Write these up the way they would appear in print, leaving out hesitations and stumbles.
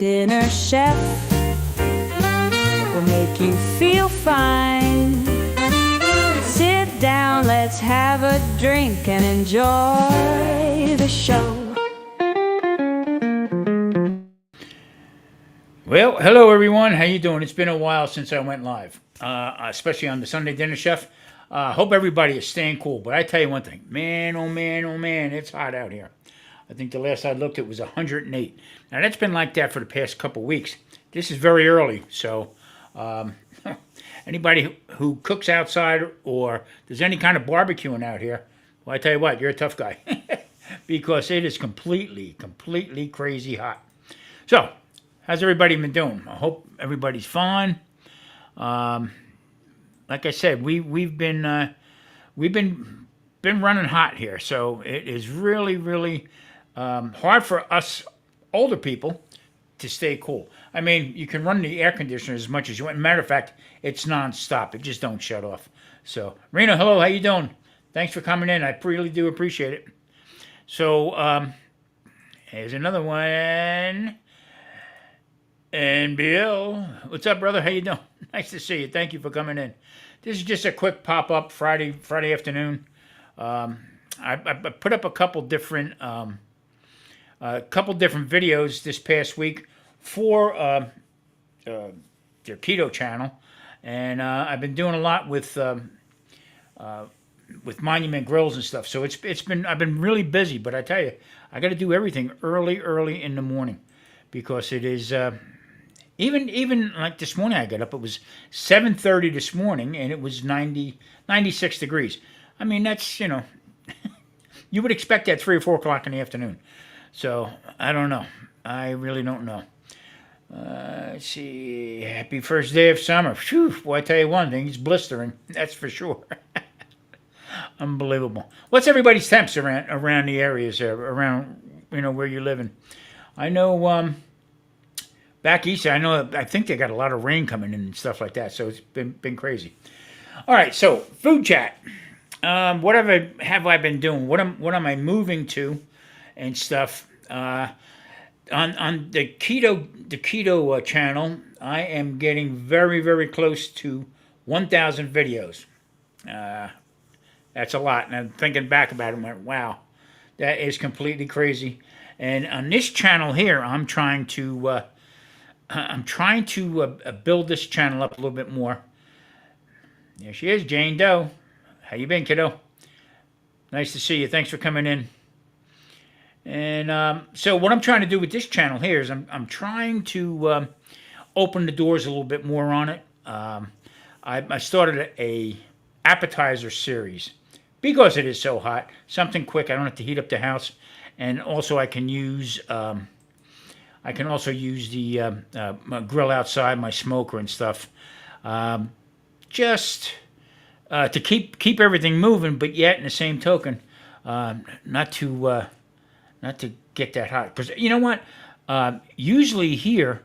Dinner Chef will make you feel fine. Sit down, let's have a drink and enjoy the show. Well, hello everyone. How you doing? It's been a while since I went live, especially on the Sunday Dinner Chef. Hope everybody is staying cool. But I tell you one thing, man, oh man, oh man, it's hot out here. I think the last I looked, it was 108. Now that's been like that for the past couple weeks. This is very early, so anybody who cooks outside or there's any kind of barbecuing out here, well, I tell you what, you're a tough guy because it is completely crazy hot. So, how's everybody been doing? I hope everybody's fine. Like I said, we've been running hot here, so it is really hard for us older people to stay cool. I mean, you can run the air conditioner as much as you want. Matter of fact, it's nonstop. It just don't shut off. So, Rena, hello, how you doing? Thanks for coming in. I really do appreciate it. So, here's another one. And Bill, what's up, brother? How you doing? Nice to see you. Thank you for coming in. This is just a quick pop-up Friday afternoon. I put up a couple different videos this past week for their keto channel, and I've been doing a lot with Monument Grills and stuff. So I've been really busy, but I tell you, I got to do everything early in the morning because it is. Even like this morning I got up, it was 7:30 this morning, and it was 96 degrees. I mean, that's, you would expect that 3 or 4 o'clock in the afternoon. So, I don't know. I really don't know. Let's see. Happy first day of summer. Phew, boy, I tell you one thing, it's blistering. That's for sure. Unbelievable. What's everybody's temps around the areas there, around, where you're living? I know, back east, I think they got a lot of rain coming in and stuff like that, so it's been crazy. All right, so food chat. What have I been doing? What am I moving to, and stuff? On the keto channel, I am getting very close to 1,000 videos. That's a lot, and I'm thinking back about it, and went, wow, that is completely crazy. And on this channel here, I'm trying to build this channel up a little bit more. There she is, Jane Doe. How you been, kiddo? Nice to see you. Thanks for coming in. And so what I'm trying to do with this channel here is I'm trying to open the doors a little bit more on it. I started a appetizer series because it is so hot. Something quick. I don't have to heat up the house, and also I can use. I can also use the my grill outside, my smoker and stuff, just to keep everything moving, but yet in the same token, not to get that hot. Because you know what? Usually here,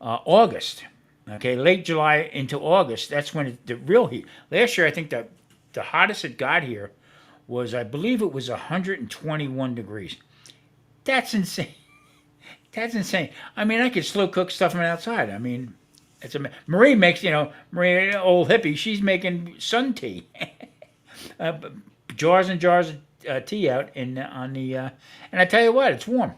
August, okay, late July into August, that's when the real heat. Last year, I think that the hottest it got here was, I believe it was 121 degrees. That's insane. That's insane. I mean, I could slow cook stuff from outside. I mean, Marie makes, Marie, old hippie, she's making sun tea. Jars and jars of tea out and I tell you what, it's warm.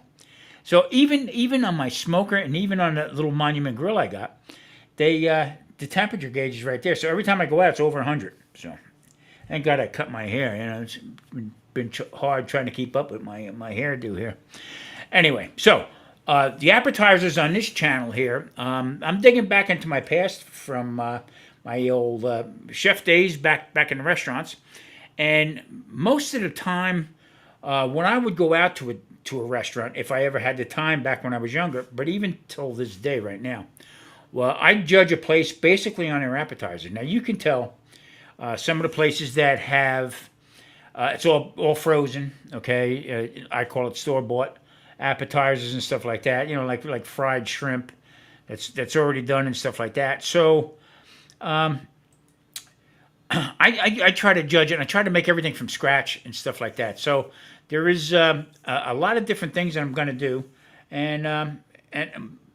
So even on my smoker and even on the little Monument grill I got, the temperature gauge is right there. So every time I go out, it's over 100. So thank God I cut my hair. It's been hard trying to keep up with my hairdo here. Anyway, so the appetizers on this channel here, I'm digging back into my past from my old chef days back in the restaurants. And most of the time, when I would go out to a restaurant, if I ever had the time back when I was younger, but even till this day right now, well, I judge a place basically on their appetizer. Now, you can tell some of the places that have, it's all frozen, okay? I call it store-bought appetizers and stuff like that, like fried shrimp that's already done and stuff like that. So I try to judge it, and I try to make everything from scratch and stuff like that. So there is a lot of different things that I'm going to do, and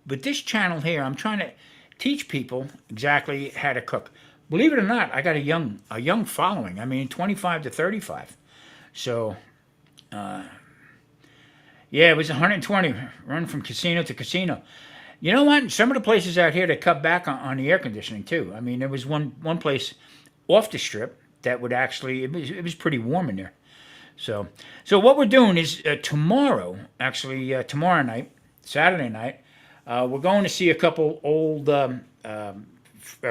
with this channel here, I'm trying to teach people exactly how to cook. Believe it or not, I got a young following. I mean, 25 to 35. So, yeah, it was 120 run from casino to casino. You know what? Some of the places out here, they cut back on the air conditioning too. I mean, there was one place off the strip that would actually it was pretty warm in there. So what we're doing is tomorrow, actually tomorrow night, Saturday night, we're going to see a couple old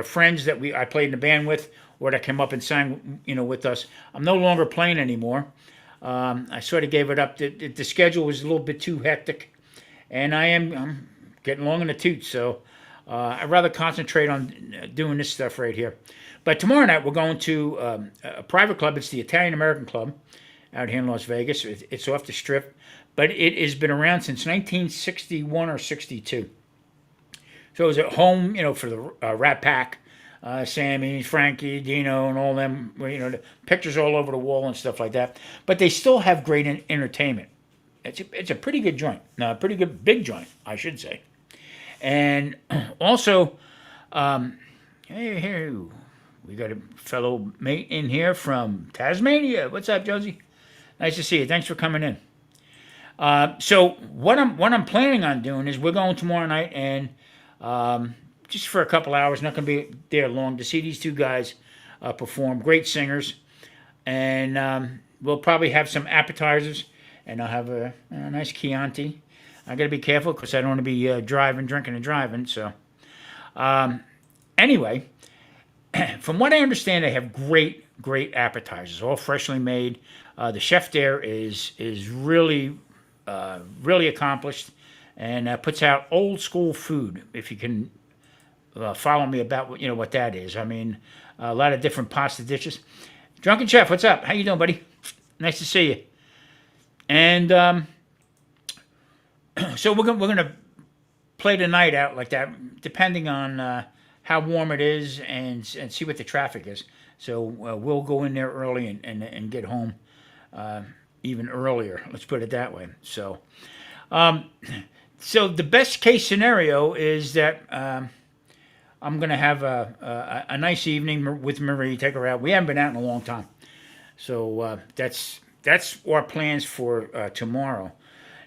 friends that I played in the band with, or that came up and sang, with us. I'm no longer playing anymore. I sort of gave it up. The schedule was a little bit too hectic, and I'm getting long in the tooth, so I'd rather concentrate on doing this stuff right here. But tomorrow night we're going to a private club. It's the Italian American Club out here in Las Vegas. It's off the strip, but it has been around since 1961 or 62. So it was at home, for the Rat Pack, Sammy, Frankie, Dino, and all them. The pictures all over the wall and stuff like that. But they still have great entertainment. It's a pretty good joint. No, a pretty good big joint, I should say. And also, hey, we got a fellow mate in here from Tasmania. What's up, Josie? Nice to see you. Thanks for coming in. So what I'm planning on doing is we're going tomorrow night, and just for a couple hours, not going to be there long, to see these two guys perform. Great singers, and we'll probably have some appetizers, and I'll have a nice Chianti. I got to be careful because I don't want to be drinking and driving. So anyway, from what I understand, they have great appetizers, all freshly made. The chef there is really accomplished, and puts out old school food. If you can follow me about what that is. I mean, a lot of different pasta dishes. Drunken Chef, what's up? How you doing, buddy? Nice to see you. And so we're gonna play the night out like that, depending on how warm it is and see what the traffic is. So we'll go in there early and get home even earlier. Let's put it that way. So, so the best case scenario is that I'm gonna have a nice evening with Marie. Take her out. We haven't been out in a long time, so that's our plans for tomorrow.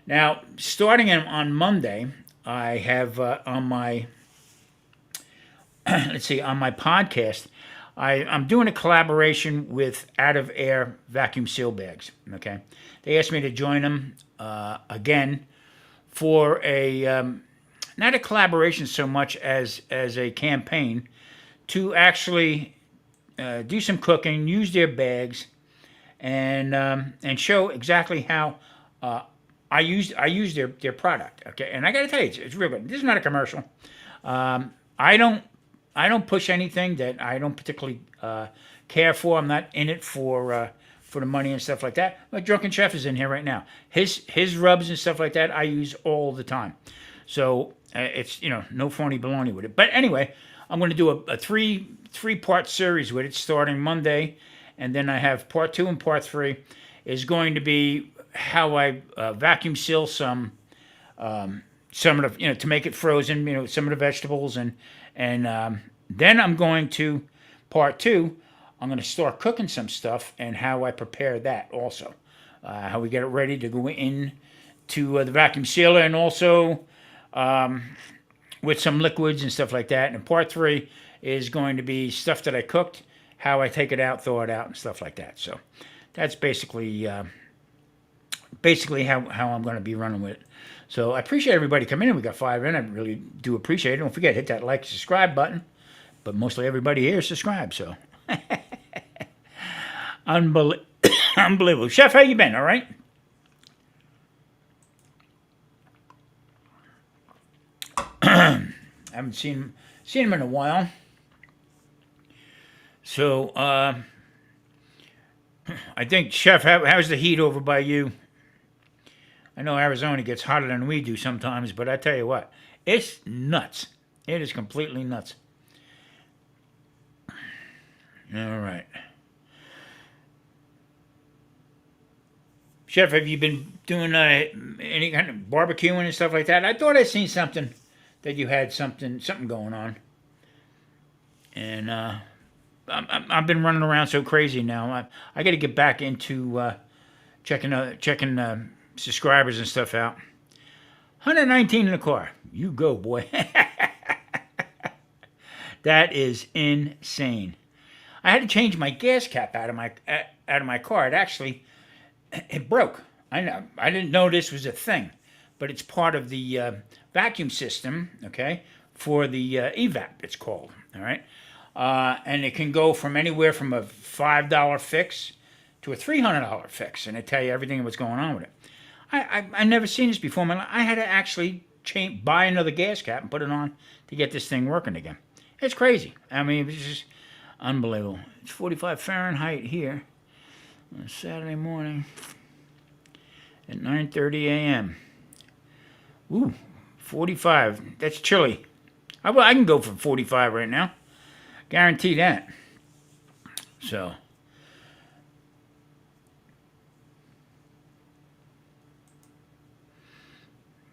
Now, starting on Monday, I have on my on my podcast, I'm doing a collaboration with Out of Air Vacuum Seal Bags. Okay, they asked me to join them again for a not a collaboration so much as a campaign to actually do some cooking, use their bags, and show exactly how I use their product. Okay, and I got to tell you, it's real good. This is not a commercial. I don't push anything that I don't particularly care for. I'm not in it for the money and stuff like that. But Drunken Chef is in here right now. His rubs and stuff like that I use all the time. So it's no phony baloney with it. But anyway, I'm going to do a three-part series with it starting Monday, and then I have part 2 and part 3 is going to be how I vacuum seal some of the to make it frozen, some of the vegetables, and then I'm going to part 2. I'm going to start cooking some stuff and how I prepare that also, how we get it ready to go in to the vacuum sealer, and also with some liquids and stuff like that. And part 3 is going to be stuff that I cooked, how I take it out, thaw it out, and stuff like that. So that's basically how I'm going to be running with it. So I appreciate everybody coming in. We got 5 in. I really do appreciate it. Don't forget, hit that like, subscribe button. But mostly everybody here is subscribed, so. Unbelievable. Chef, how you been? All right? Haven't seen him in a while. So, I think, Chef, how's the heat over by you? I know Arizona gets hotter than we do sometimes, but I tell you what, it's nuts. It is completely nuts. All right. Chef, have you been doing any kind of barbecuing and stuff like that? I thought I seen something that you had something going on. And I've been running around so crazy now. I got to get back into checking subscribers and stuff out. 119 in the car. You go, boy. That is insane. I had to change my gas cap out of my car. It broke. I didn't know this was a thing, but it's part of the vacuum system. Okay, for the evap, it's called. All right, and it can go from anywhere from a $5 fix to a $300 fix, and it tell you everything that's going on with it. I never seen this before. I had to actually buy another gas cap and put it on to get this thing working again. It's crazy. I mean, it's just unbelievable. It's 45 Fahrenheit here on Saturday morning at 9:30 a.m. Ooh, 45. That's chilly. I can go for 45 right now. Guarantee that. So.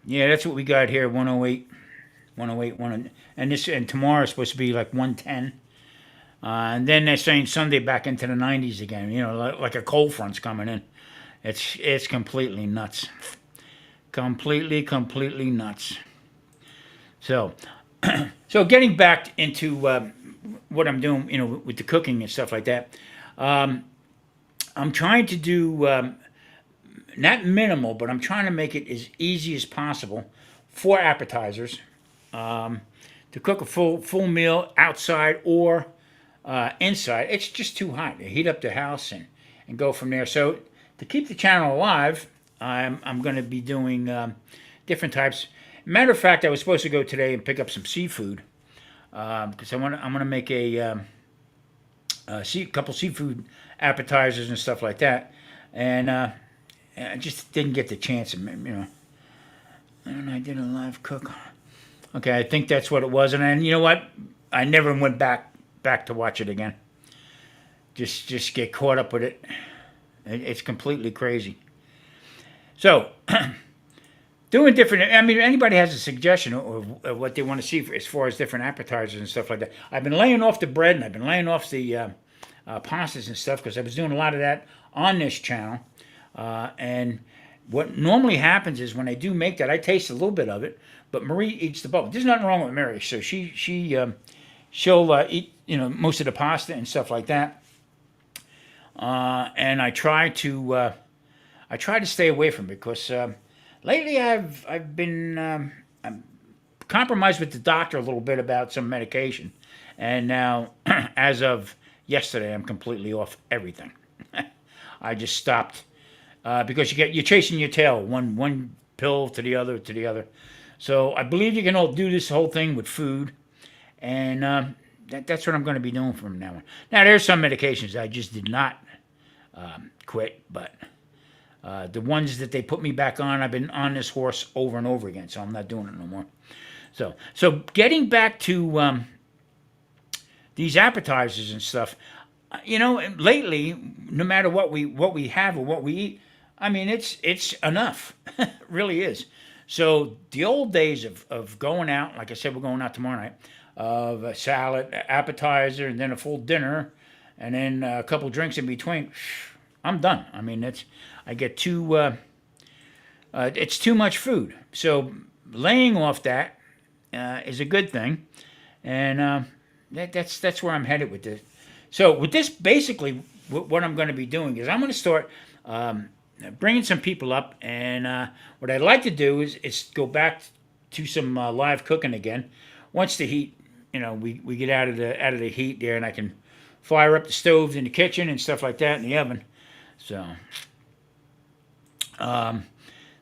Yeah, that's what we got here, 108. 108, and tomorrow is supposed to be like 110. And then they're saying Sunday back into the 90s again. You know, like a cold front's coming in. It's completely nuts. Completely nuts. So, so getting back into what I'm doing, you know, with the cooking and stuff like that. I'm trying to do not minimal, but I'm trying to make it as easy as possible for appetizers. To cook a full meal outside or inside, it's just too hot. Heat up the house and go from there. So to keep the channel alive, I'm going to be doing different types. Matter of fact, I was supposed to go today and pick up some seafood because I'm gonna make a couple seafood appetizers and stuff like that, and I just didn't get the chance. You know, and I did a live cook. Okay, I think that's what it was. And then, you know what? I never went back to watch it again. Just get caught up with it. It's completely crazy. So, doing different. I mean, anybody has a suggestion of what they want to see as far as different appetizers and stuff like that. I've been laying off the bread and I've been laying off the pastas and stuff because I was doing a lot of that on this channel. And what normally happens is when I do make that, I taste a little bit of it. But Marie eats the bulk. There's nothing wrong with Mary, so she'll eat, you know, most of the pasta and stuff like that. And I try to stay away from it because lately I've been I'm compromised with the doctor a little bit about some medication, and now as of yesterday I'm completely off everything. I just stopped because you're chasing your tail, one pill to the other. So I believe you can all do this whole thing with food, and that's what I'm going to be doing from now on. Now, there's some medications I just did not quit, but the ones that they put me back on, I've been on this horse over and over again, so I'm not doing it no more. So getting back to these appetizers and stuff, you know, lately, no matter what we have or what we eat, I mean, it's enough. It really is. So the old days of going out, like I said, we're going out tomorrow night, of a salad, appetizer, and then a full dinner, and then a couple drinks in between, I'm done. I mean, I get it's too much food. So laying off that is a good thing, and that's where I'm headed with this. So with this, basically, what I'm going to be doing is I'm going to start bringing some people up, and what I'd like to do is go back to some live cooking again. Once the heat, you know, we get out of the heat there, and I can fire up the stoves in the kitchen and stuff like that in the oven. So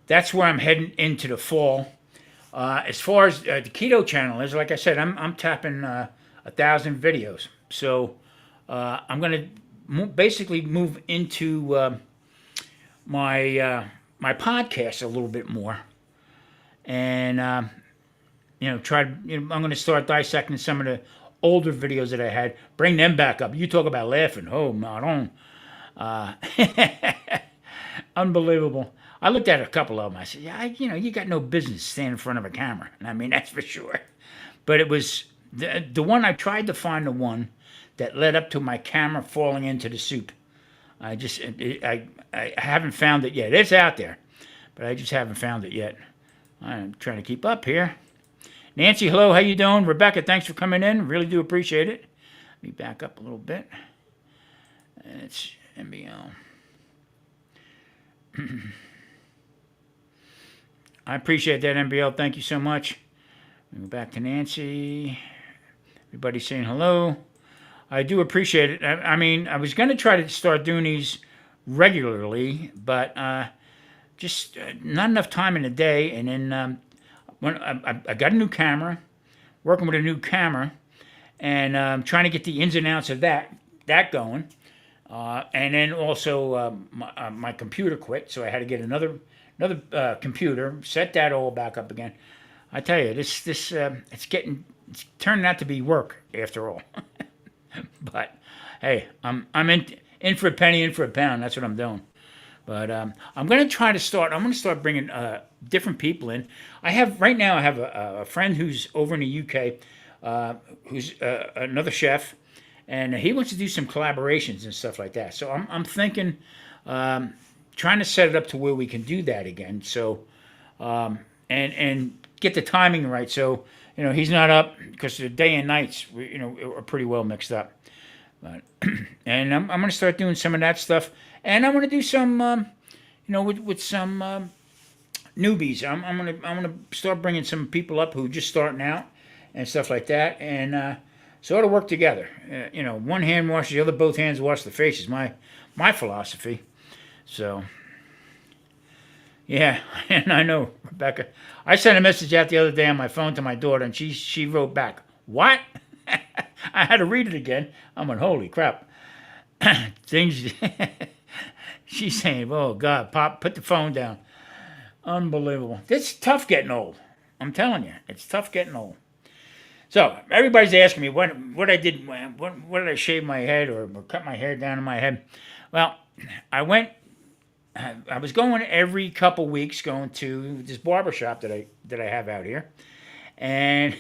that's where I'm heading into the fall. As far as the keto channel is, like I said, I'm tapping 1,000 videos. So I'm going to basically move into my podcast a little bit more, and you know, I'm going to start dissecting some of the older videos that I had, bring them back up. You talk about laughing, oh Maron, unbelievable. I looked at a couple of them. I said, yeah, you got no business standing in front of a camera. I mean, that's for sure. But it was the one I tried to find the one that led up to my camera falling into the soup. I haven't found it yet. It's out there, but I just haven't found it yet. I'm trying to keep up here. Nancy, hello, how you doing? Rebecca, thanks for coming in. Really do appreciate it. Let me back up a little bit. And it's NBL. I appreciate that, NBL. Thank you so much. Go back to Nancy. Everybody saying hello. I do appreciate it. I mean, I was going to try to start doing these regularly, but just not enough time in the day. And then when I got a new camera, working with a new camera, and trying to get the ins and outs of that going. And then also my computer quit, so I had to get another computer, set that all back up again. I tell you, this it's turning out to be work after all. But hey, I'm in for a penny, in for a pound. That's what I'm doing. But I'm going to try to start. I'm going to start bringing different people in. I have a friend who's over in the UK, who's another chef, and he wants to do some collaborations and stuff like that. So I'm thinking, trying to set it up to where we can do that again. So and get the timing right. So he's not up because the day and nights are pretty well mixed up. But and I'm going to start doing some of that stuff, and I'm going to do some with some newbies. I'm going to start bringing some people up who are just starting out and stuff like that, and so it'll work together. One hand washes the other, both hands wash the face is my philosophy. So yeah, and I know, Rebecca. I sent a message out the other day on my phone to my daughter, and she wrote back, "What?" I had to read it again. I'm like, holy crap. Things. She's saying, oh, God, Pop, put the phone down. Unbelievable. It's tough getting old. I'm telling you, it's tough getting old. So everybody's asking me what I did. What did I shave my head or cut my hair down in my head? Well, I was going every couple weeks going to this barber shop that I have out here, and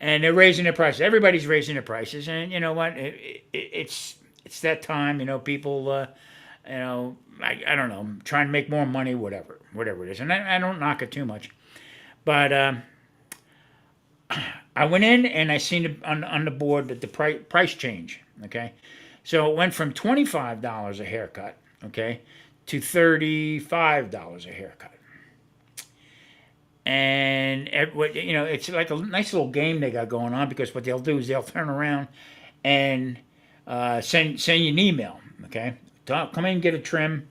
and they're raising their prices. Everybody's raising their prices, and you know what? It's that time. People, I don't know, trying to make more money, whatever it is, and I don't knock it too much, but I went in and I seen on the board that the price change. Okay, so it went from $25 a haircut, okay, to $35 a haircut. And it's like a nice little game they got going on, because what they'll do is they'll turn around and send you an email, okay? Come in and get a trim,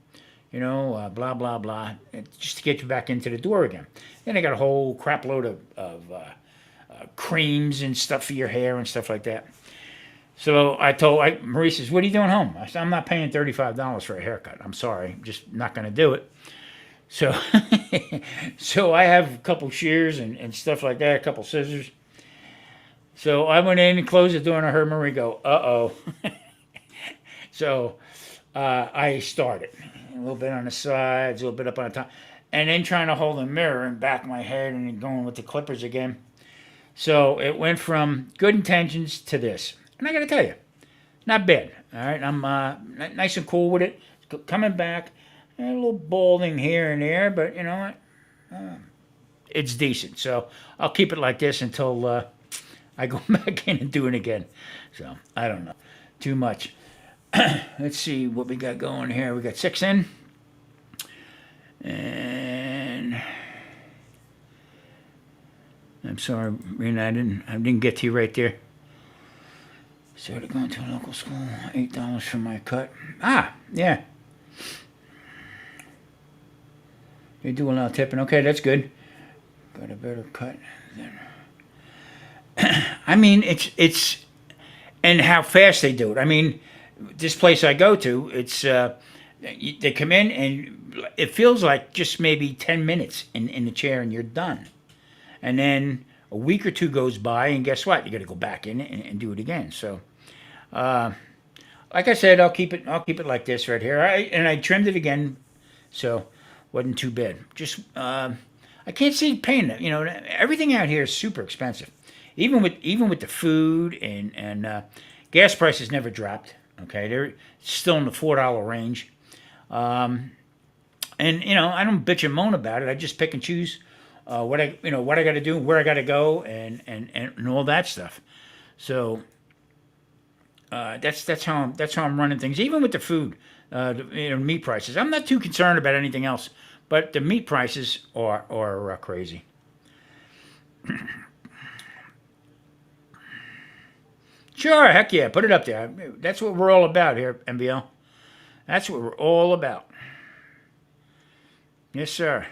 blah, blah, blah, just to get you back into the door again. Then they got a whole crap load of creams and stuff for your hair and stuff like that. So Marie says, what are you doing home? I said, I'm not paying $35 for a haircut. I'm sorry. I'm just not going to do it. So so I have a couple shears and stuff like that, a couple scissors. So I went in and closed the door, and I heard Marie go, uh-oh. So I started. A little bit on the sides, a little bit up on the top. And then trying to hold a mirror and back my head and then going with the clippers again. So it went from good intentions to this. And I got to tell you, not bad. All right, I'm nice and cool with it. Coming back. A little balding here and there, but you know what? It's decent. So I'll keep it like this until I go back in and do it again. So I don't know. Too much. Let's see what we got going here. We got 6 in. And I'm sorry, Rena, I didn't get to you right there. Started going to a local school. $8 for my cut. Ah, yeah. They do allow tipping. Okay, that's good. Got a better cut. I mean, it's and how fast they do it. I mean, this place I go to, it's they come in and it feels like just maybe 10 minutes in the chair and you're done. And then a week or two goes by, and guess what? You got to go back in and do it again. So, like I said, I'll keep it like this right here. I trimmed it again So wasn't too bad. Just I can't see paying it. You know, everything out here is super expensive. Even with the food and gas prices never dropped. Okay, they're still in the $4 range. And you know, I don't bitch and moan about it. I just pick and choose what I got to do, where I got to go, and all that stuff. So that's how I'm running things. Even with the food, meat prices. I'm not too concerned about anything else, but the meat prices are crazy. Sure, heck yeah, put it up there. That's what we're all about here, MBL. That's what we're all about. Yes, sir.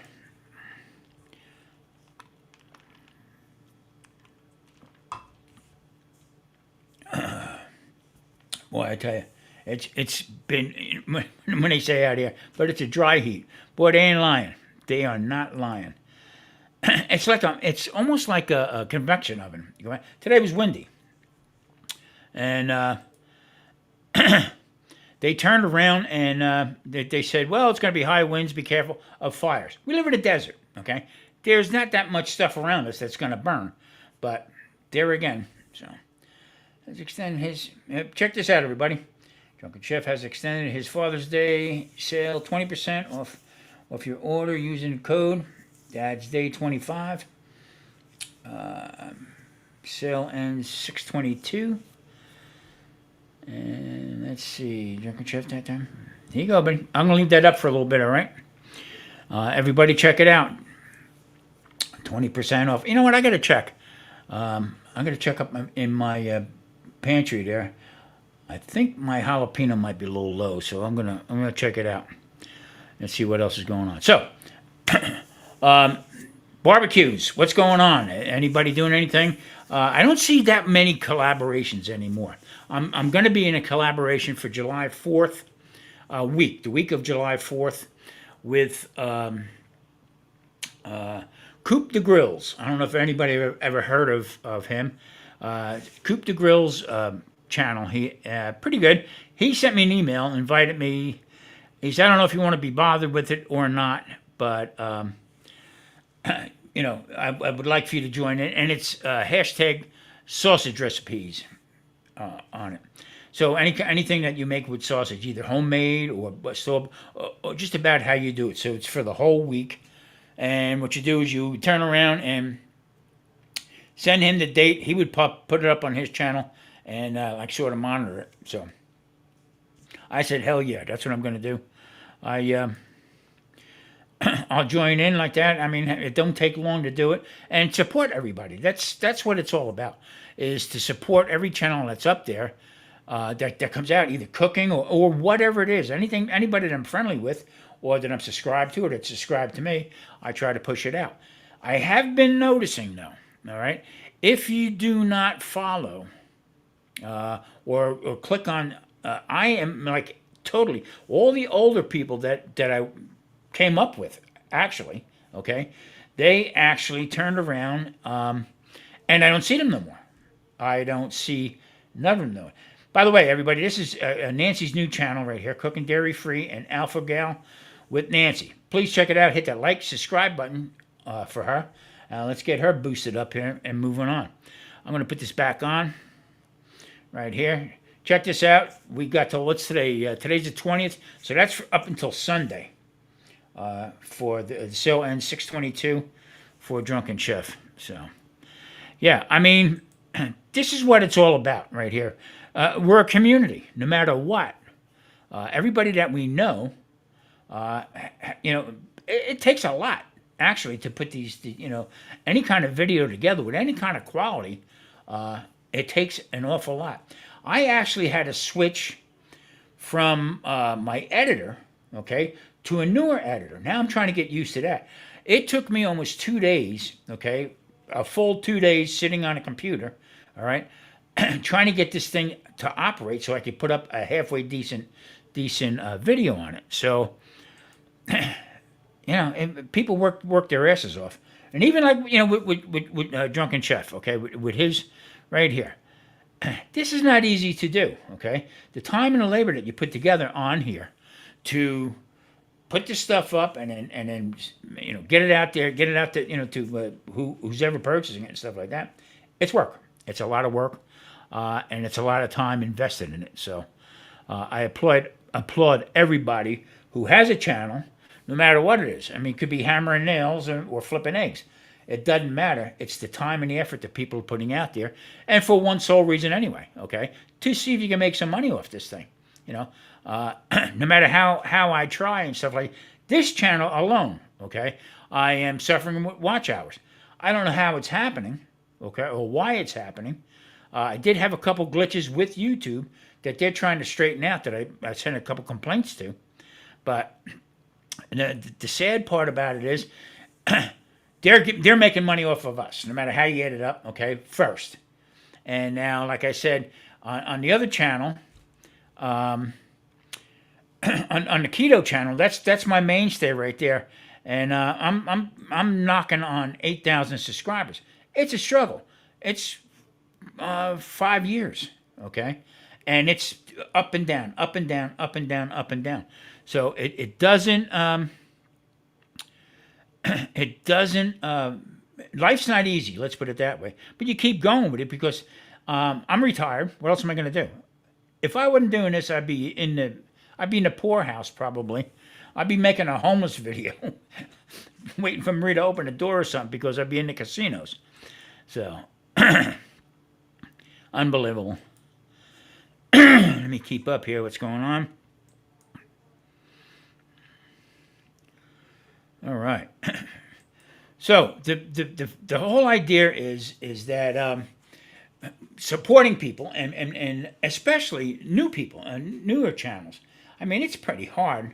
Boy, I tell you, it's been when they say out here, but it's a dry heat. Boy, they ain't lying. They are not lying. It's almost like a convection oven. Today was windy, and they turned around and they said, "Well, it's going to be high winds. Be careful of fires." We live in a desert. Okay, there's not that much stuff around us that's going to burn, but there again, so. Has extended his. Check this out, everybody. Drunken Chef has extended his Father's Day sale 20% off your order using the code Dad's Day 25. Sale ends 6/22. And let's see, Drunken Chef that time. Here you go, buddy. I'm gonna leave that up for a little bit. All right. Everybody, check it out. 20% off. You know what? I gotta check. I'm gonna check up in my pantry there. I think my jalapeno might be a little low, so I'm gonna check it out and see what else is going on. So, barbecues, what's going on? Anybody doing anything? I don't see that many collaborations anymore. I'm going to be in a collaboration for July 4th week, the week of July 4th, with Coop the Grills. I don't know if anybody ever heard of him. Coop the Grills channel. He pretty good. He sent me an email, invited me. He said, "I don't know if you want to be bothered with it or not, but I would like for you to join it." And it's hashtag sausage recipes on it. So anything that you make with sausage, either homemade or store, or just about how you do it. So it's for the whole week. And what you do is you turn around and send him the date. He would put it up on his channel and sort of monitor it. So I said, hell yeah, that's what I'm going to do. I'll join in like that. I mean, it don't take long to do it, and support everybody. That's what it's all about, is to support every channel that's up there that comes out, either cooking or whatever it is. Anybody that I'm friendly with or that I'm subscribed to or that's subscribed to me, I try to push it out. I have been noticing, though, all right, if you do not follow or click on, I am like totally, all the older people that I came up with, actually, okay, they actually turned around, and I don't see them no more. I don't see none of them no more. By the way, everybody, this is Nancy's new channel right here, Cooking Dairy Free and Alpha Gal with Nancy. Please check it out. Hit that like, subscribe button for her. Let's get her boosted up here and moving on. I'm going to put this back on right here. Check this out. We got till, what's today? Today's the 20th, so that's up until Sunday. For the sale ends 6/22 for Drunken Chef. So, yeah, I mean, this is what it's all about right here. We're a community, no matter what. Everybody that we know, it takes a lot actually to put these, any kind of video together with any kind of quality. It takes an awful lot. I actually had to switch from my editor, okay, to a newer editor. Now I'm trying to get used to that. It took me almost 2 days, okay, a full 2 days sitting on a computer, all right, trying to get this thing to operate so I could put up a halfway decent video on it. So, people work their asses off. And even like, with Drunken Chef, okay, with his right here. This is not easy to do, okay? The time and the labor that you put together on here to put the stuff up and then get it out there, to who's ever purchasing it and stuff like that. It's work. It's a lot of work, and it's a lot of time invested in it. So I applaud everybody who has a channel, no matter what it is. I mean, it could be hammering nails or flipping eggs. It doesn't matter. It's the time and the effort that people are putting out there, and for one sole reason anyway. Okay, to see if you can make some money off this thing. No matter how I try and stuff like this channel alone. Okay, I am suffering with watch hours. I don't know how it's happening. Okay, or why it's happening. I did have a couple glitches with YouTube that they're trying to straighten out that I sent a couple complaints to. But the sad part about it is they're making money off of us, no matter how you add it up, okay, first. And now, like I said, on the other channel, on the keto channel, that's my mainstay right there. And I'm knocking on 8,000 subscribers. It's a struggle. It's 5 years, okay? And it's up and down, up and down, up and down, up and down. So it doesn't, life's not easy, let's put it that way. But you keep going with it because I'm retired. What else am I going to do? If I wasn't doing this, I'd be in the poorhouse probably. I'd be making a homeless video, waiting for Marie to open the door or something because I'd be in the casinos. So, unbelievable. Let me keep up here. What's going on? All right. So the whole idea is that supporting people and especially new people and newer channels. I mean, it's pretty hard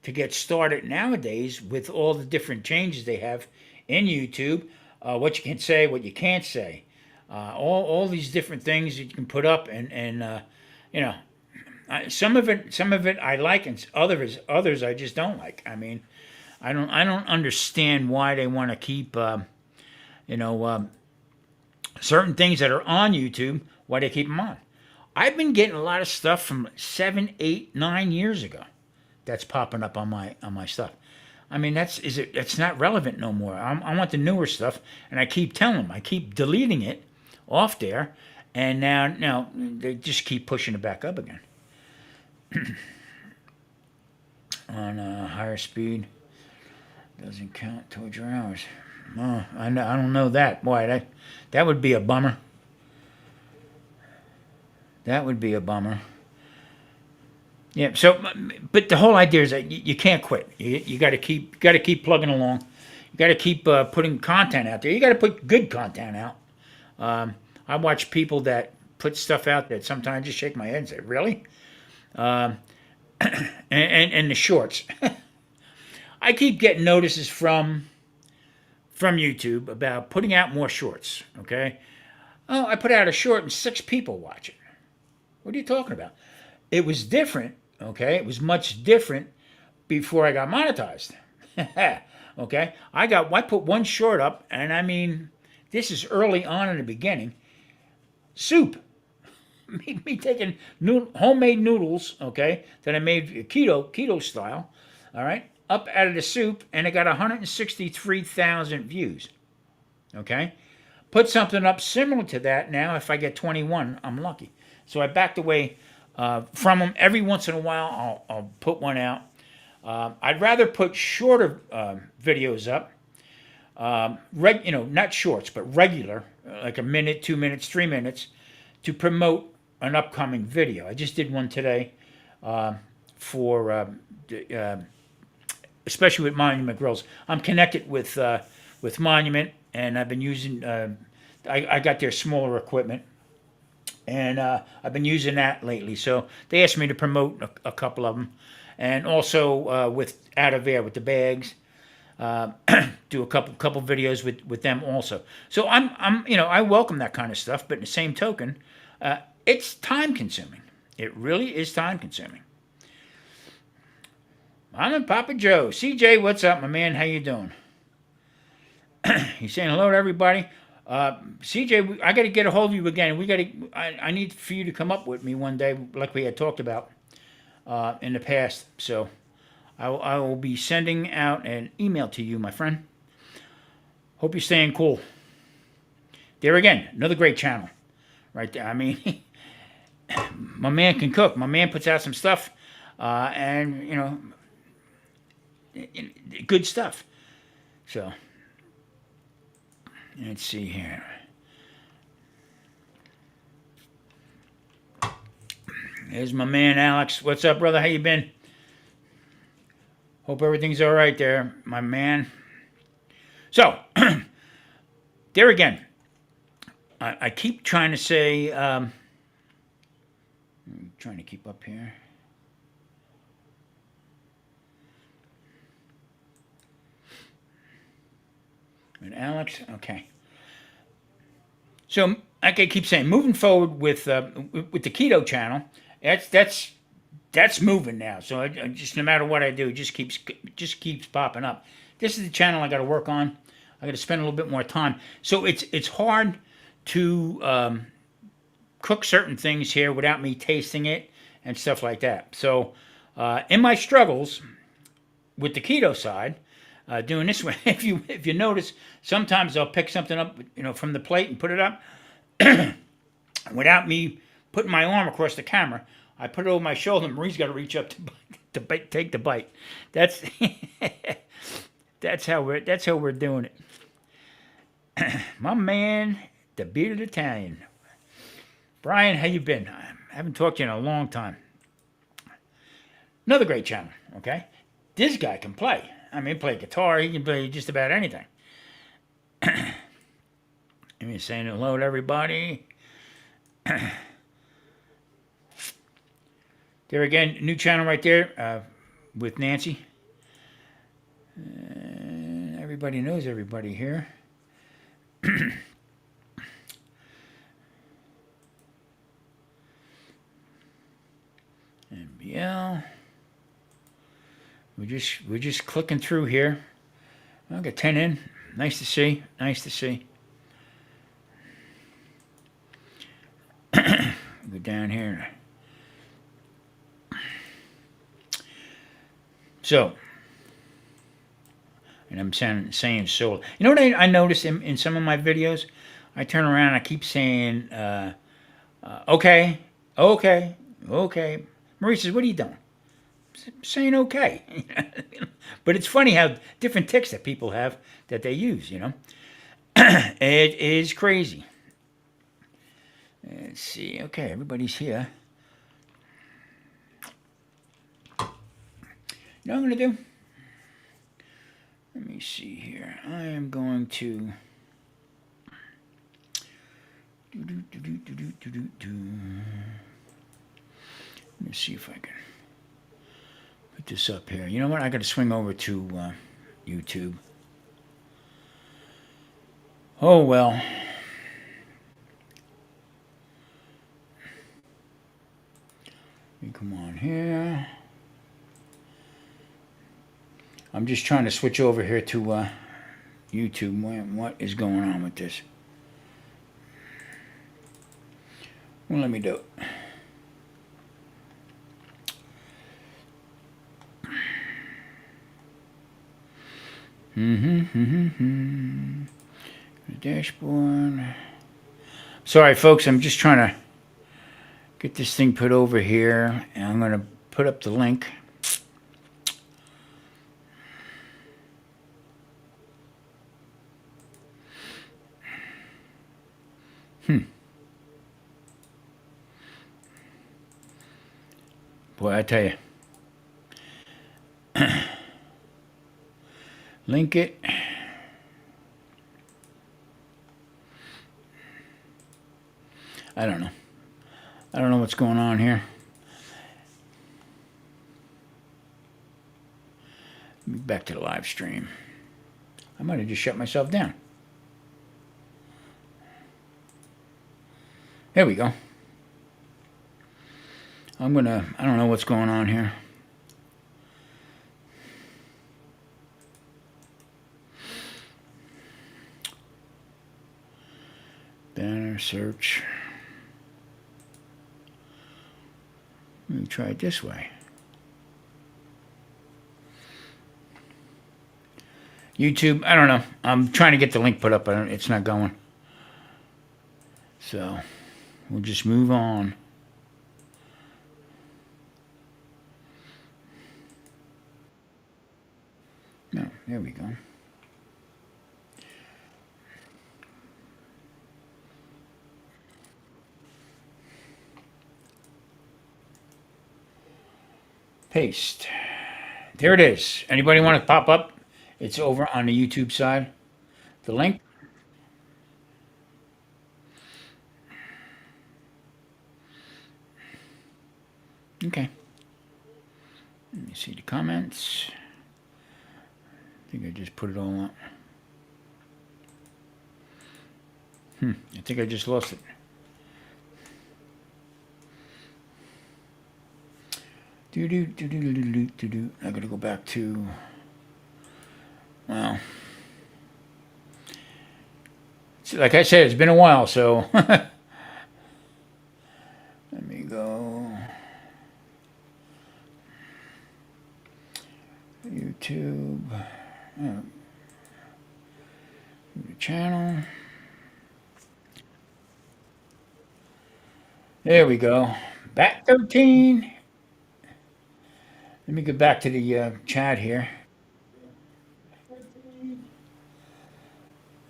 to get started nowadays with all the different changes they have in YouTube. What you can say, what you can't say, all these different things that you can put up, and some of it I like, and others I just don't like. I mean, I don't understand why they want to keep certain things that are on YouTube, why they keep them on. I've been getting a lot of stuff from 7, 8, 9 years ago that's popping up on my stuff. I mean, it's not relevant no more. I want the newer stuff, and I keep telling them. I keep deleting it off there, and now they just keep pushing it back up again. On higher speed, doesn't count towards your hours. Oh, I don't know that. Boy, that would be a bummer. That would be a bummer. Yeah. So, but the whole idea is that you can't quit. You got to keep plugging along. You got to keep putting content out there. You got to put good content out. I watch people that put stuff out that sometimes I just shake my head and say, "Really?" And the shorts. I keep getting notices from YouTube about putting out more shorts. Okay. Oh, I put out a short and 6 people watch it. What are you talking about? It was different, okay? It was much different before I got monetized. Okay? I put one short up, and I mean, this is early on in the beginning. Soup. me taking homemade noodles, okay, that I made keto style, all right, up out of the soup, and it got 163,000 views. Okay? Put something up similar to that now. If I get 21, I'm lucky. So I backed away from them. Every once in a while, I'll put one out. I'd rather put shorter videos up, not shorts, but regular, like a minute, 2 minutes, 3 minutes, to promote an upcoming video. I just did one today for, especially with Monument Grills. I'm connected with Monument, and I've been using. I got their smaller equipment. And I've been using that lately. So they asked me to promote a couple of them. And also with Out of Air, with the bags. Do a couple videos with them also. So I welcome that kind of stuff. But in the same token, it's time consuming. It really is time consuming. I'm Papa Joe. CJ, what's up, my man? How you doing? He's saying hello to everybody. CJ, I got to get a hold of you again. I need for you to come up with me one day, like we had talked about in the past. So I will be sending out an email to you, my friend. Hope you're staying cool. There again, another great channel. Right there. I mean, my man can cook. My man puts out some stuff. And, you know, good stuff. So, let's see here. There's my man, Alex. What's up, brother? How you been? Hope everything's all right there, my man. So, there again. I keep trying to say... I'm trying to keep up here. And Alex, okay. So, like I keep saying, moving forward with the keto channel, that's moving now. So I just, no matter what I do, it just keeps popping up. This is the channel I got to work on. I got to spend a little bit more time. So it's hard to cook certain things here without me tasting it and stuff like that. So in my struggles with the keto side, doing this way, if you notice, sometimes I'll pick something up, you know, from the plate and put it up without me putting my arm across the camera. I put it over my shoulder. Marie's got to reach up to take the bite. That's that's how we're doing it. My man, the bearded Italian, Brian. How you been? I haven't talked to you in a long time. Another great channel. Okay, this guy can play. I mean, play guitar. He can play just about anything. I'm just saying hello to everybody. There again, new channel right there with Nancy. Everybody knows everybody here. NBL. We're just clicking through here. I got 10 in. Nice to see. Nice to see. Go down here. So, and I'm saying so. You know what I noticed in some of my videos? I turn around and I keep saying, okay, okay, okay. Marie says, what are you doing? I'm saying okay. But it's funny how different tics that people have that they use, you know. It is crazy. Let's see. Okay, everybody's here. You know what I'm going to do? Let me see here. I am going to... Let me see if I can put this up here. You know what? I got to swing over to YouTube. Oh, well. Let me come on here. I'm just trying to switch over here to YouTube. What is going on with this? Well, let me do it. The dashboard. Sorry, folks. I'm just trying to get this thing put over here, and I'm going to put up the link. Boy, I tell you. Link it. I don't know. I don't know what's going on here. Back to the live stream. I might have just shut myself down. There we go. I don't know what's going on here. Banner search. Let me try it this way. YouTube, I don't know. I'm trying to get the link put up, but it's not going. So we'll just move on. No, there we go. Paste. There it is. Anybody want to pop up? It's over on the YouTube side. The link. Okay. Let me see the comments. I think I just put it all up. I think I just lost it. I gotta go back to. Well, like I said, it's been a while, so let me go. YouTube. Oh. The channel. There we go. Back 13. Let me get back to the chat here.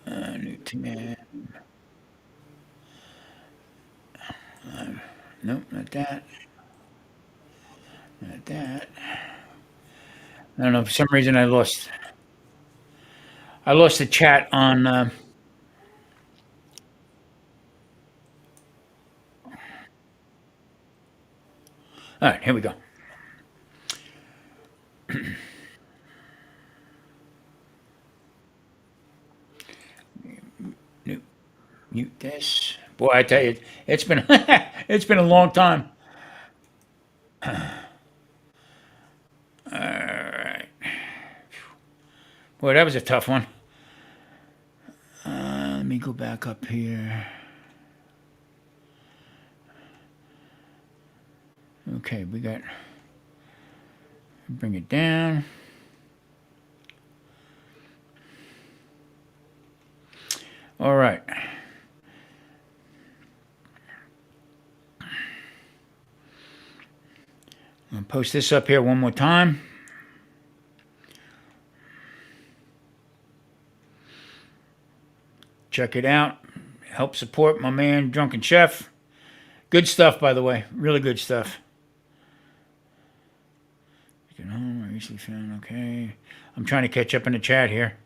New tab. Nope, not that. Not that. I don't know. For some reason, I lost. I lost the chat on. All right, here we go. Mute this. Boy, I tell you, it's been it's been a long time. All right. Boy, that was a tough one. Let me go back up here. Okay, we got. Bring it down. All right. I'll post this up here one more time. Check it out. Help support my man, Drunken Chef. Good stuff, by the way. Really good stuff. Get home. I usually found okay. I'm trying to catch up in the chat here.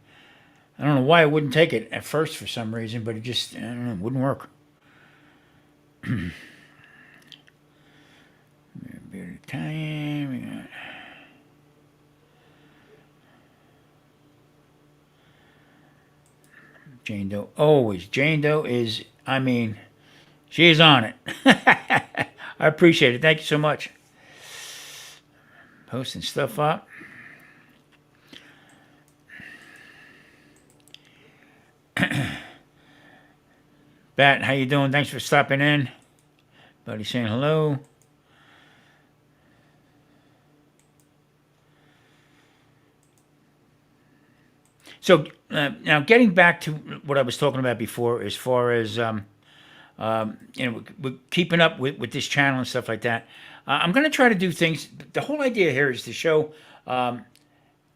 I don't know why it wouldn't take it at first for some reason, but it just, I don't know, it wouldn't work. Bearded Italian, we got Jane Doe. Always. Jane Doe is, I mean, she is on it. I appreciate it. Thank you so much. Posting stuff up. Bat, how you doing? Thanks for stopping in. Buddy saying hello. So now, getting back to what I was talking about before, as far as we're keeping up with this channel and stuff like that. I'm going to try to do things. The whole idea here is to show how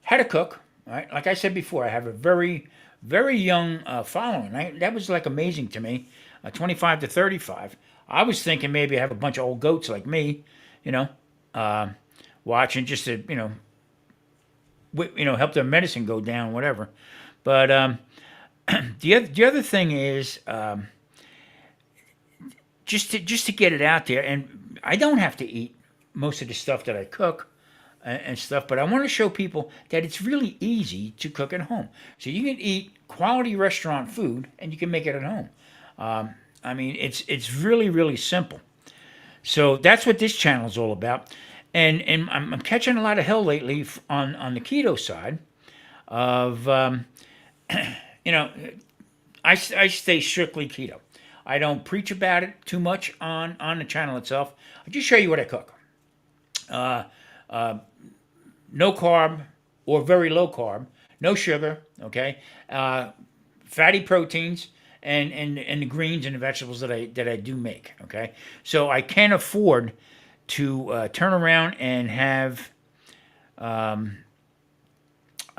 to cook. Right, like I said before, I have a very, very young following. Right? That was like amazing to me. 25 to 35. I was thinking maybe I have a bunch of old goats like me, watching just to help their medicine go down, whatever. But the other thing is just to get it out there, and I don't have to eat most of the stuff that I cook and stuff, but I want to show people that it's really easy to cook at home. So you can eat quality restaurant food, and you can make it at home. I mean, it's really, really simple. So that's what this channel is all about. And I'm catching a lot of hell lately on the keto side of, I stay strictly keto. I don't preach about it too much on the channel itself. I just show you what I cook. No carb or very low carb. no sugar, okay, fatty proteins, and the greens and the vegetables that I do make, okay. So I can afford to turn around and have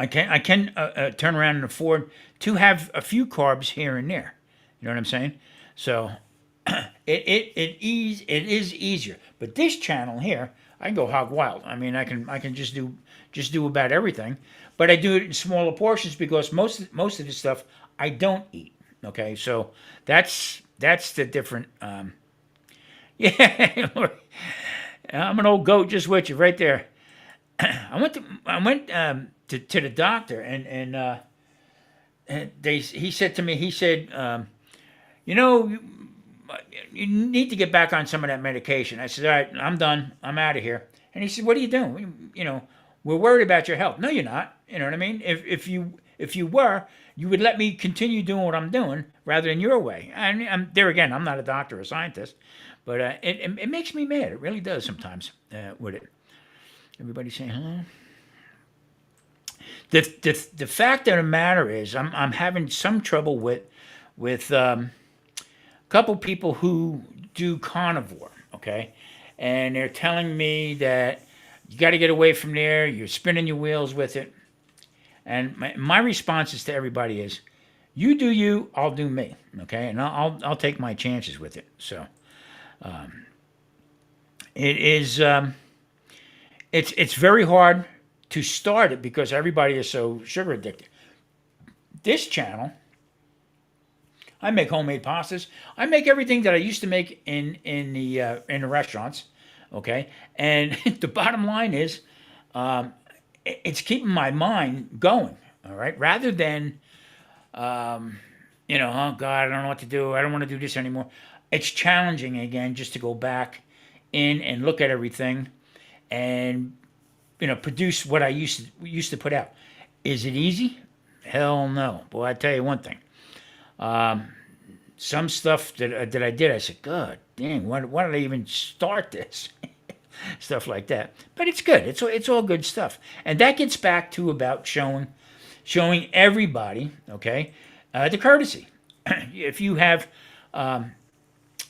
I can turn around and afford to have a few carbs here and there. You know what I'm saying? So it is easier. But this channel here, I can go hog wild. I mean, I can just do about everything. But I do it in smaller portions because most of the stuff I don't eat. Okay, so that's the different. Yeah, I'm an old goat just with you right there. I went to the doctor and he said to me, you know, you need to get back on some of that medication. I said, all right, I'm done. I'm out of here. And he said, what are you doing? You know, we're worried about your health. No, you're not. You know what I mean? If you were, you would let me continue doing what I'm doing rather than your way. And there again, I'm not a doctor or scientist, but it makes me mad. It really does sometimes with it. Everybody saying hello. The fact of the matter is, I'm having some trouble with a couple people who do carnivore, okay, and they're telling me that you got to get away from there. You're spinning your wheels with it, and my responses to everybody is, you do you, I'll do me, okay, and I'll take my chances with it. So it is it's very hard to start it because everybody is so sugar addicted. This channel, I make homemade pastas. I make everything that I used to make in the restaurants, okay. And the bottom line is, it's keeping my mind going. All right, rather than, oh God, I don't know what to do. I don't want to do this anymore. It's challenging again just to go back in and look at everything, and produce what I used to put out. Is it easy? Hell no. Boy, I tell you one thing. Some stuff that I did, I said, God dang, why did I even start this? Stuff like that. But it's good. It's all good stuff. And that gets back to about showing everybody, okay, the courtesy. If you have, I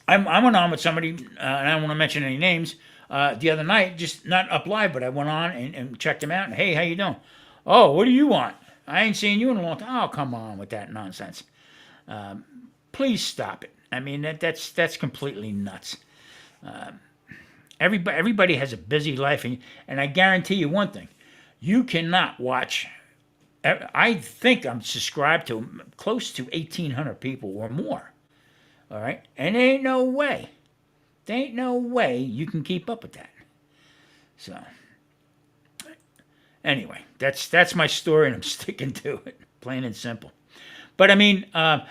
went on with somebody, and I don't want to mention any names, the other night, just not up live, but I went on and checked him out. And hey, how you doing? Oh, what do you want? I ain't seen you in a long time. Oh, come on with that nonsense. Please stop it. I mean, that's completely nuts. Everybody has a busy life, and I guarantee you one thing: you cannot watch. I think I'm subscribed to close to 1,800 people or more. All right, and there ain't no way. There ain't no way you can keep up with that. So, anyway, that's my story, and I'm sticking to it, plain and simple. But I mean,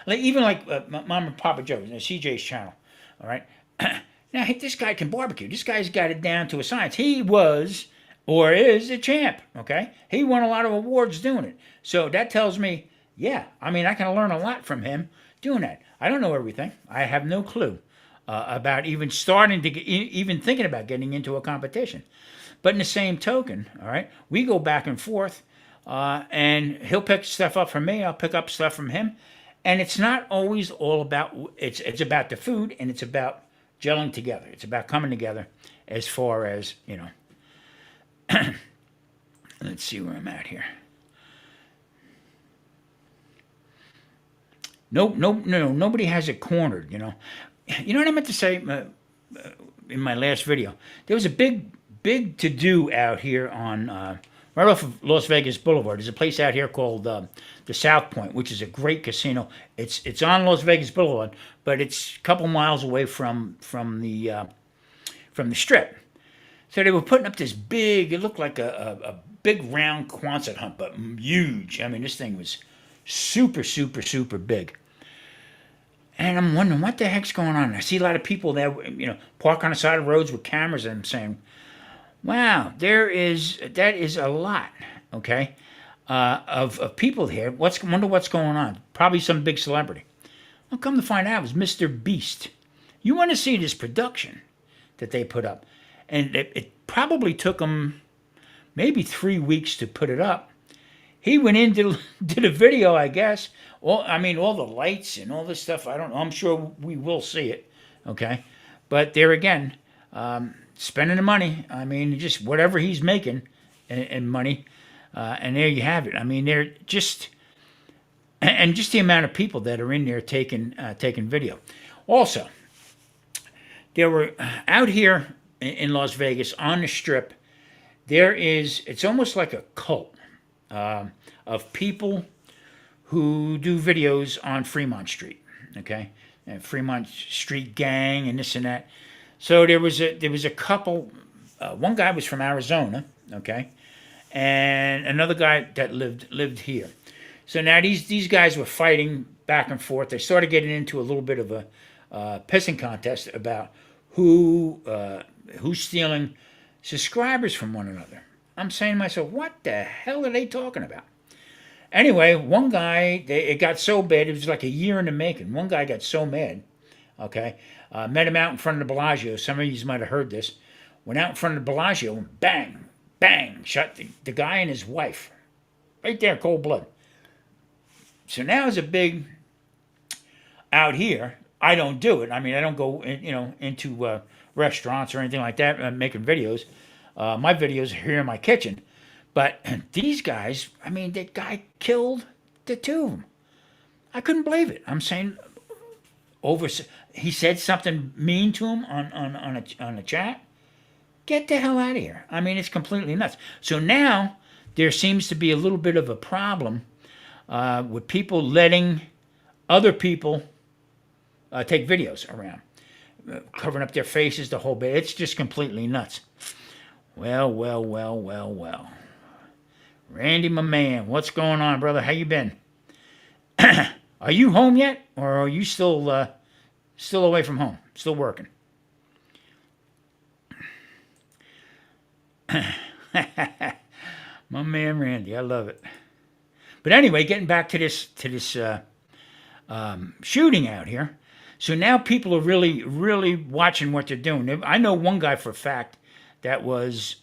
even like Mom and Papa Joe's, CJ's channel, all right? Now, this guy can barbecue. This guy's got it down to a science. He was, or is, a champ, okay? He won a lot of awards doing it. So that tells me, yeah, I mean, I can learn a lot from him doing that. I don't know everything. I have no clue about even starting to even thinking about getting into a competition. But in the same token, all right, we go back and forth, and he'll pick stuff up from me. I'll pick up stuff from him, and it's not always all about. It's about the food, and it's about gelling together. It's about coming together, as far as Let's see where I'm at here. No, nobody has it cornered. You know what I meant to say in my last video. There was a big to do out here on right off of Las Vegas Boulevard. There's a place out here called the South Point, which is a great casino. It's on Las Vegas Boulevard, but it's a couple miles away from the Strip. So they were putting up this big. It looked like a big round Quonset hunt, but huge. I mean, this thing was super, super, super big. And I'm wondering what the heck's going on. I see a lot of people there, park on the side of roads with cameras, and I'm saying, wow, that is a lot, okay, of people here. Wonder what's going on. Probably some big celebrity. Well, come to find out, it was Mr. Beast. You want to see this production that they put up. And it probably took him maybe 3 weeks to put it up. he went in did a video, I guess. All the lights and all this stuff. I don't know. I'm sure we will see it. Okay, but there again, spending the money. I mean, just whatever he's making in money, and there you have it. I mean, they're just and just the amount of people that are in there taking video. Also, there were out here in Las Vegas on the Strip. It's almost like a cult of people who do videos on Fremont Street. Okay, and Fremont Street gang and this and that. So there was a couple. One guy was from Arizona. Okay, and another guy that lived here. So now these guys were fighting back and forth. They started getting into a little bit of a pissing contest about who's stealing subscribers from one another. I'm saying to myself, what the hell are they talking about? Anyway, one guy, it got so bad, it was like a year in the making. One guy got so mad, okay, met him out in front of the Bellagio. Some of you might have heard this. Went out in front of the Bellagio and bang, bang, shot the guy and his wife. Right there, cold blood. So now there's a big, out here, I don't do it. I mean, I don't go into restaurants or anything like that making videos. My videos are here in my kitchen. But these guys, I mean, that guy killed the two of them. I couldn't believe it. I'm saying, he said something mean to him on a chat. Get the hell out of here. I mean, it's completely nuts. So now there seems to be a little bit of a problem with people letting other people take videos around, covering up their faces, the whole bit. It's just completely nuts. Well. Randy, my man, what's going on, brother? How you been? Are you home yet, or are you still away from home, still working? My man, Randy, I love it. But anyway, getting back to this shooting out here. So now people are really, really watching what they're doing. I know one guy for a fact that was.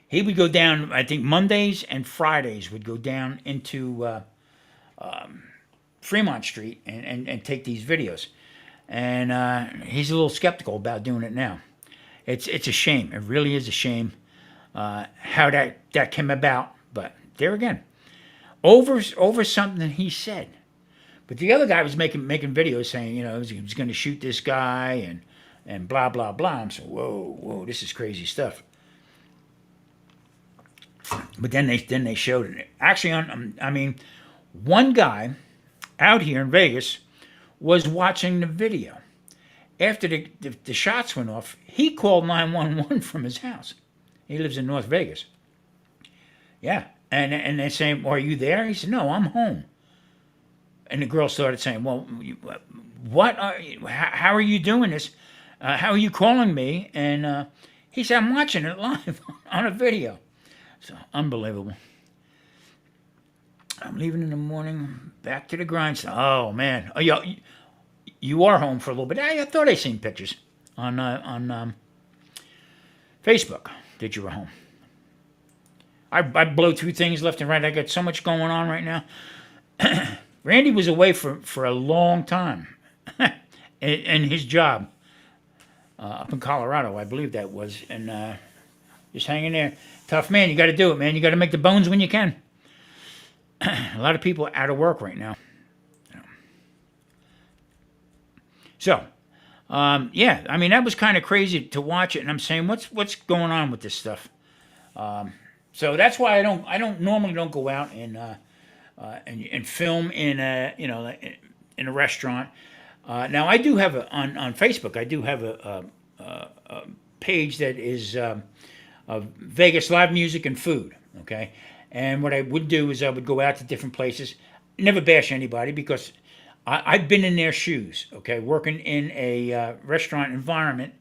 He would go down, I think Mondays and Fridays would go down into Fremont Street and take these videos. And he's a little skeptical about doing it now. It's a shame. It really is a shame how that came about. But there again, over something he said. But the other guy was making videos saying, he was going to shoot this guy and blah, blah, blah. I'm saying, whoa, this is crazy stuff. But then they showed it. Actually, one guy out here in Vegas was watching the video. After the shots went off, he called 911 from his house. He lives in North Vegas. Yeah, and they're saying, "Are you there?" He said, "No, I'm home." And the girl started saying, "Well, what? How are you doing this? How are you calling me?" And he said, "I'm watching it live on a video." So, unbelievable. I'm leaving in the morning, back to the grindstone. Oh, man. Oh, you are home for a little bit. I thought I seen pictures on Facebook that you were home. I blow through things left and right. I got so much going on right now. Randy was away for a long time in his job up in Colorado, I believe that was. And just hanging there. Tough man, you got to do it, man. You got to make the bones when you can. A lot of people are out of work right now. So, that was kind of crazy to watch it, and I'm saying, what's going on with this stuff? So that's why I don't normally go out and film in a restaurant. Now I do have on Facebook. I do have a page that is Vegas live music and food. Okay, and what I would do is I would go out to different places. Never bash anybody because I've been in their shoes. Okay, working in a restaurant environment.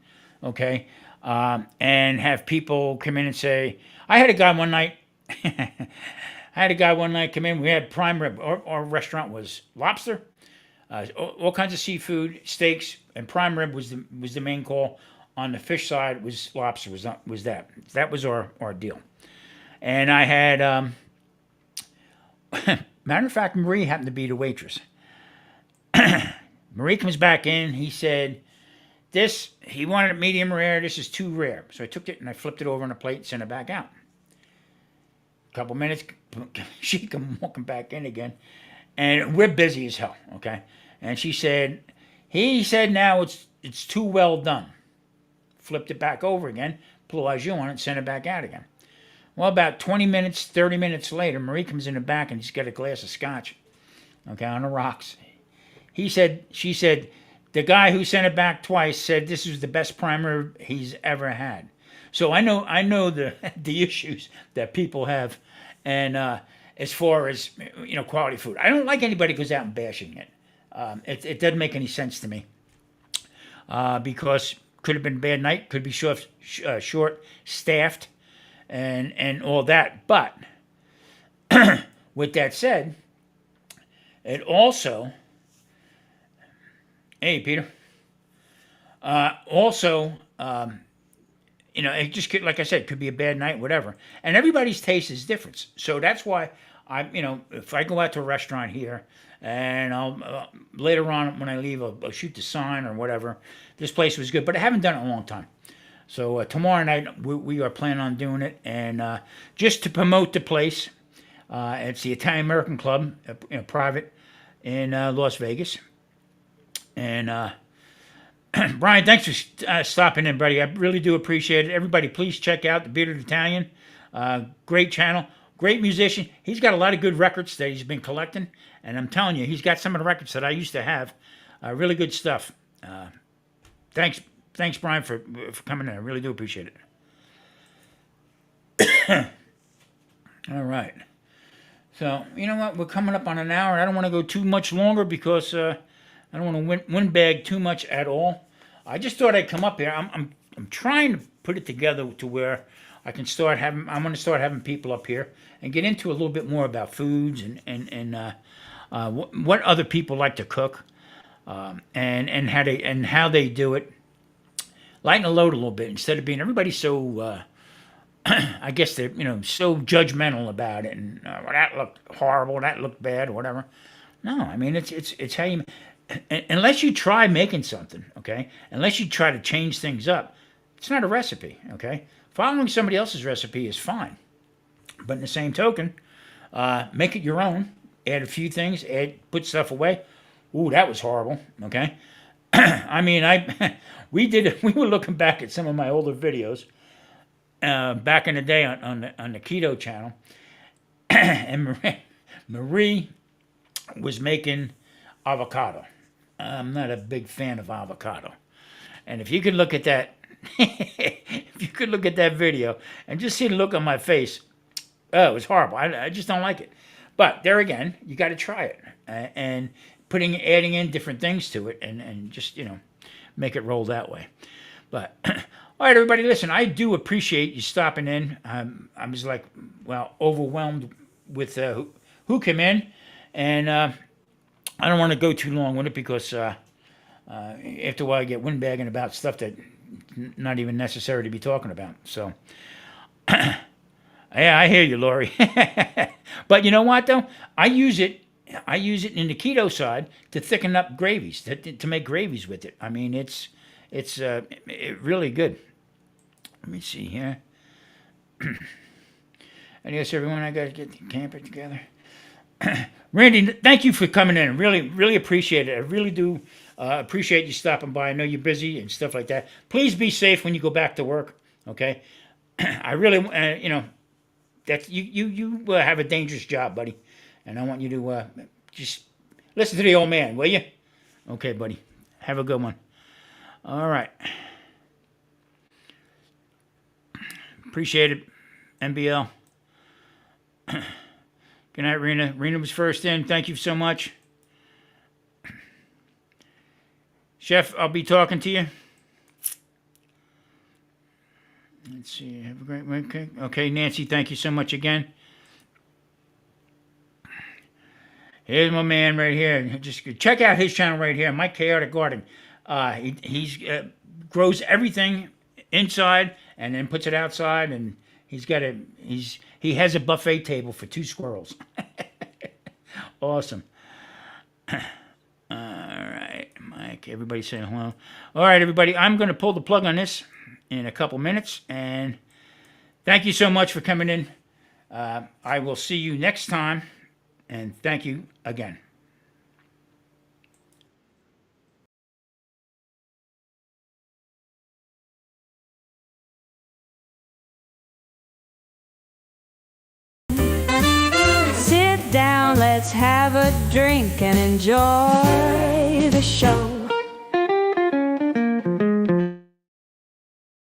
Okay, and have people come in and say, I had a guy one night. Come in. We had prime rib. Our restaurant was lobster, all kinds of seafood, steaks, and prime rib was the main call. On the fish side was lobster. Was that? That was our deal. And I had, matter of fact, Marie happened to be the waitress. Marie comes back in. He said, he wanted it medium rare. This is too rare. So I took it and I flipped it over on a plate and sent it back out. A couple minutes, she come walking back in again. And we're busy as hell, okay? And he said now it's too well done. Flipped it back over again, put au jus on it, sent it back out again. Well, about 20 minutes, 30 minutes later, Marie comes in the back and she's got a glass of scotch, okay, on the rocks. She said, the guy who sent it back twice said this was the best primer he's ever had. So I know the the issues that people have, and as far as quality food, I don't like anybody goes out and bashing it. It doesn't make any sense to me because could have been a bad night, could be short staffed, and all that. But with that said, it also. Hey, Peter. It just could, like I said, could be a bad night, whatever. And everybody's taste is different. So that's why if I go out to a restaurant here and I'll later on when I leave, I'll shoot the sign or whatever. This place was good, but I haven't done it in a long time. So tomorrow night we are planning on doing it, and just to promote the place, it's the Italian American Club, private in Las Vegas. And Brian, thanks for stopping in, buddy. I really do appreciate it. Everybody, please check out the Bearded Italian. Great channel, great musician. He's got a lot of good records that he's been collecting, and I'm telling you, he's got some of the records that I used to have. Really good stuff. Thanks, Brian, for coming in. I really do appreciate it. All right. So you know what? We're coming up on an hour. I don't want to go too much longer because. I don't want to windbag too much at all. I just thought I'd come up here. I'm trying to put it together to where I can start having. I'm going to start having people up here and get into a little bit more about foods and what other people like to cook, and how they do it. Lighten the load a little bit instead of being everybody's so. I guess they're so judgmental about it and well, that looked horrible, that looked bad, or whatever. No, I mean it's how you. Unless you try making something, okay? Unless you try to change things up, it's not a recipe, okay? Following somebody else's recipe is fine. But in the same token, make it your own. Add a few things. Put stuff away. Ooh, that was horrible, okay? I mean, we were looking back at some of my older videos back in the day on the keto channel, and Marie was making avocado. I'm not a big fan of avocado. And if you could look at that, video and just see the look on my face, oh, it was horrible. I just don't like it. But there again, you got to try it and adding in different things to it and just, make it roll that way. But all right, everybody, listen, I do appreciate you stopping in. I was overwhelmed with who came in, and I don't want to go too long with it because after a while I get windbagging about stuff that not even necessary to be talking about. So, yeah, I hear you, Lori. But you know what, though? I use it in the keto side to thicken up gravies, to make gravies with it. I mean, it's really good. Let me see here. I guess everyone, I got to get the camper together. Randy, thank you for coming in. Really, really appreciate it. I really do appreciate you stopping by. I know you're busy and stuff like that. Please be safe when you go back to work. Okay, I really, that you have a dangerous job, buddy, and I want you to just listen to the old man, will you? Okay, buddy. Have a good one. All right. Appreciate it, MBL. Good night, Rena. Rena was first in. Thank you so much. Chef, I'll be talking to you. Let's see. Have a great week. Okay, Nancy, thank you so much again. Here's my man right here. Just check out his channel right here, Mike Chaotic Garden. He grows everything inside and then puts it outside, and He has a buffet table for 2 squirrels. Awesome. All right, Mike. Everybody saying hello. All right, everybody. I'm going to pull the plug on this in a couple minutes, and thank you so much for coming in. I will see you next time, and thank you again. Sit down, let's have a drink and enjoy the show.